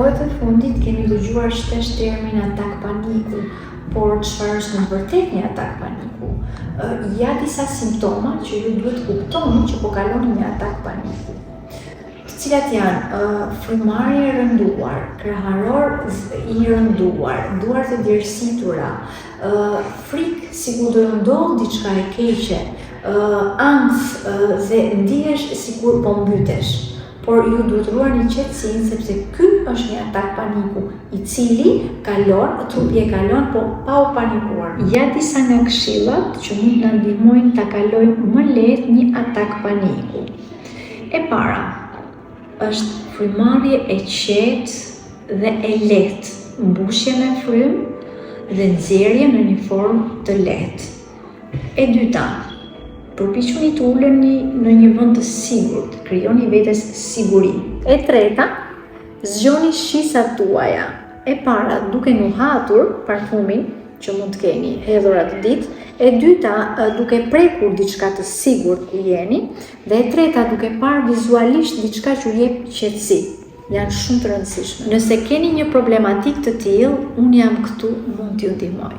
kohët e fundit kemi dëgjuar shpesh termin atak paniku, por çfarë është në vërtet një atak paniku? Ja disa simptoma që ju duhet kuptoni që po kaloni një atak paniku. Të cilat janë frymarrje e rënduar, kraharor i rënduar, duar të djersitura, frikë sikur do ndodh diçka e keqe, ankth dhe ndihesh sikur po mbytesh. Por ju duhet ruani qetësinë sepse ky është një atak paniku, i cili kalon, trupi e kalon, po pa u panikuar. Ja disa nga këshillat që mund na ndihmojnë ta kalojmë më lehtë një atak paniku. E para është frymarrje e qetë dhe e lehtë, mbushje me frymë dhe nxjerrje në një formë të lehtë. E dyta, përpiquni të uleni në një vend të sigurt, krijoni vetes siguri. E treta, zgjoni shisat tuaja. E para, duke nuhatur parfumin që mund të keni hedhur atë ditë. E dyta, duke prekur diçka të sigurt ku jeni. Dhe e treta, duke parë vizualisht diçka që ju jep qetësi. Janë shumë të rëndësishme. Nëse keni një problematik të tillë, unë jam këtu, mund t'ju ndihmoj.